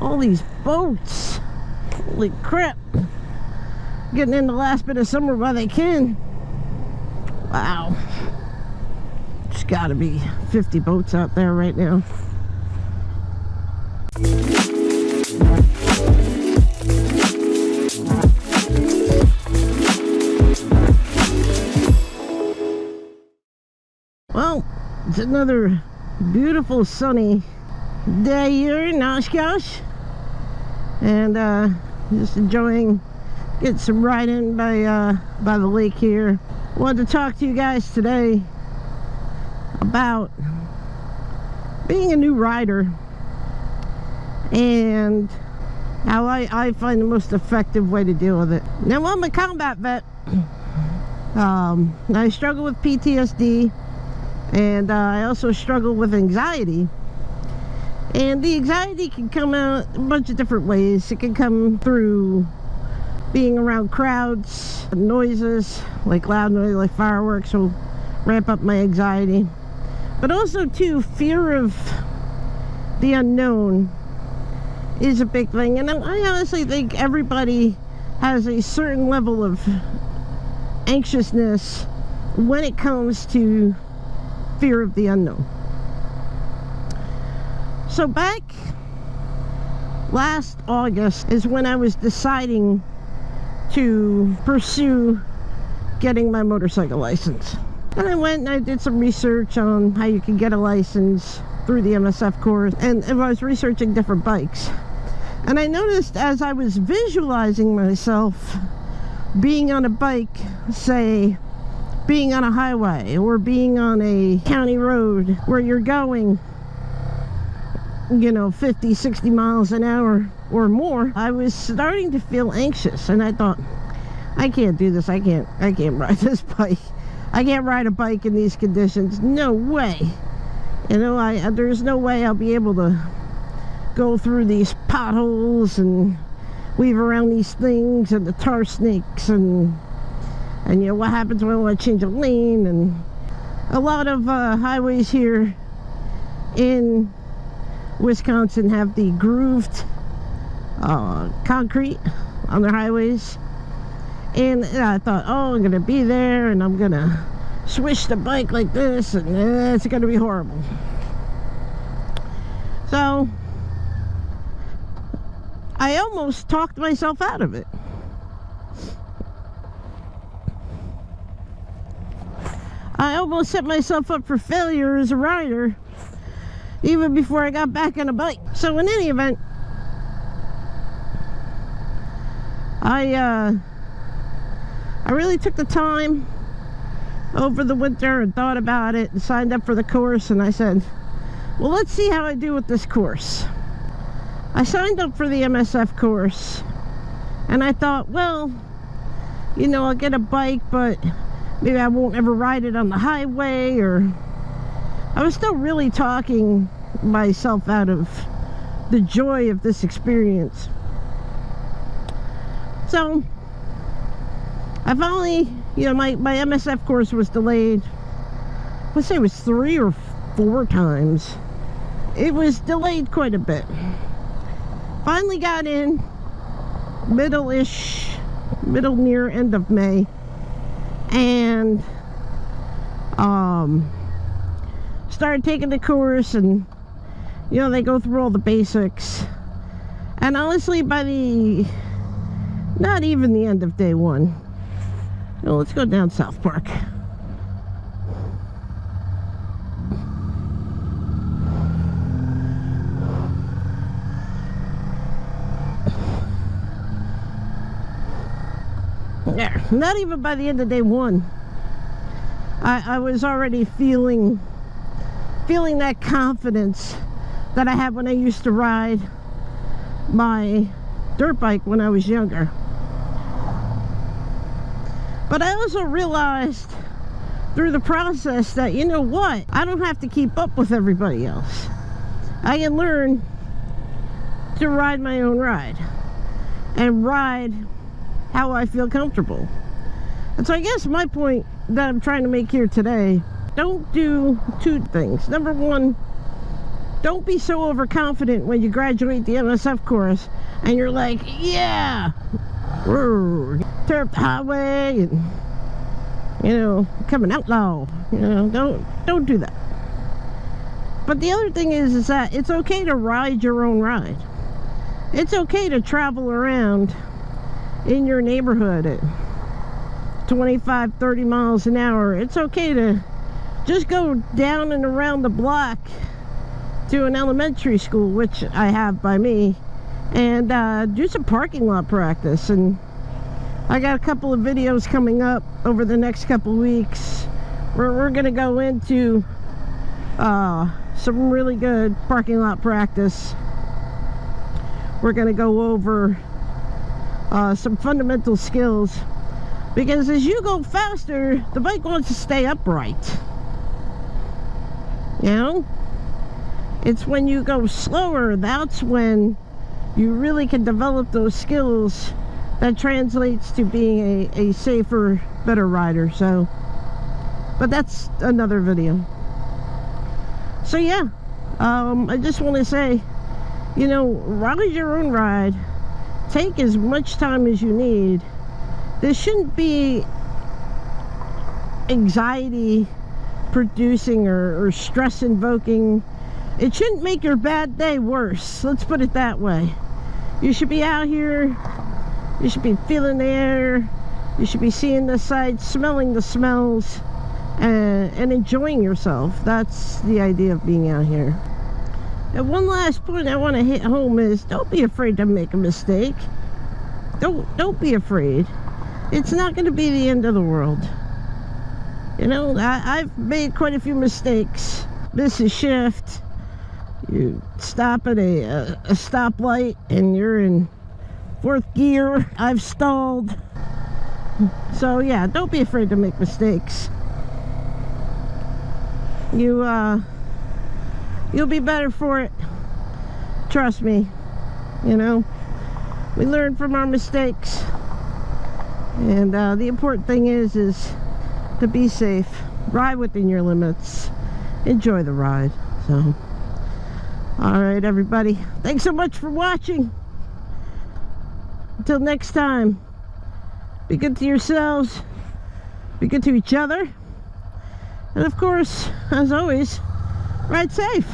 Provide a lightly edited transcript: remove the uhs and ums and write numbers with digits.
All these boats. Holy crap. Getting in the last bit of summer while they can. Wow. There's gotta be 50 boats out there right now. Well, it's another beautiful sunny day here in Oshkosh, and just enjoying getting some riding by the lake here. Wanted to talk to you guys today about being a new rider and how I find the most effective way to deal with it. Now, I'm a combat vet. I struggle with PTSD, and I also struggle with anxiety. And the anxiety can come out a bunch of different ways. It can come through being around crowds, noises, like loud noise, like fireworks will ramp up my anxiety. But also too, fear of the unknown is a big thing. And I honestly think everybody has a certain level of anxiousness when it comes to fear of the unknown. So back last August is when I was deciding to pursue getting my motorcycle license. And I went and I did some research on how you can get a license through the MSF course, and I was researching different bikes. And I noticed as I was visualizing myself being on a bike, say being on a highway or being on a county road where you're going, you know, 50, 60 miles an hour or more, I was starting to feel anxious, and I thought, I can't do this. I can't ride this bike. I can't ride a bike in these conditions. No way. You know, there's no way I'll be able to go through these potholes and weave around these things and the tar snakes and you know what happens when I want to change a lane. And a lot of highways here in Wisconsin have the grooved concrete on their highways, and I thought, oh, I'm gonna be there and I'm gonna swish the bike like this, and it's gonna be horrible. So I almost talked myself out of it. I almost set myself up for failure as a rider even before I got back on a bike. So in any event, I really took the time over the winter and thought about it and signed up for the course, and I said, well, let's see how I do with this course. I signed up for the MSF course, and I thought, well, you know, I'll get a bike, but maybe I won't ever ride it on the highway. Or I was still really talking myself out of the joy of this experience. So I finally, you know, my MSF course was delayed. Let's say it was 3 or 4 times. It was delayed quite a bit. Finally got in middle near end of May, and started taking the course, and you know, they go through all the basics. And honestly, by not even the end of day 1, no, let's go down South Park. Yeah, not even by the end of day 1, I was already feeling that confidence that I had when I used to ride my dirt bike when I was younger. But I also realized through the process that, you know what, I don't have to keep up with everybody else. I can learn to ride my own ride and ride how I feel comfortable. And so I guess my point that I'm trying to make here today, don't do 2 things. Number 1, Don't be so overconfident when you graduate the MSF course and you're like, yeah, tear up the highway and, you know, become an outlaw. You know, don't do that. But the other thing is that it's okay to ride your own ride. It's okay to travel around in your neighborhood at 25, 30 miles an hour. It's okay to just go down and around the block to an elementary school, which I have by me, and do some parking lot practice. And I got a couple of videos coming up over the next couple weeks where we're gonna go into some really good parking lot practice. We're gonna go over some fundamental skills, because as you go faster, the bike wants to stay upright. You know, it's when you go slower, that's when you really can develop those skills that translates to being a safer, better rider. So, but that's another video. So yeah, I just want to say, you know, ride your own ride. Take as much time as you need. This shouldn't be anxiety producing or stress invoking. It shouldn't make your bad day worse. Let's put it that way. You should be out here. You should be feeling the air. You should be seeing the sights, smelling the smells, and enjoying yourself. That's the idea of being out here. And one last point I want to hit home is, don't be afraid to make a mistake. Don't be afraid. It's not going to be the end of the world. You know, I've made quite a few mistakes. Miss a shift. You stop at a stoplight and you're in 4th gear. I've stalled. So yeah, don't be afraid to make mistakes. You'll be better for it. Trust me. You know, we learn from our mistakes. And the important thing is to be safe. Ride within your limits. Enjoy the ride. So, alright everybody, thanks so much for watching. Until next time, be good to yourselves, be good to each other, and of course, as always, ride safe.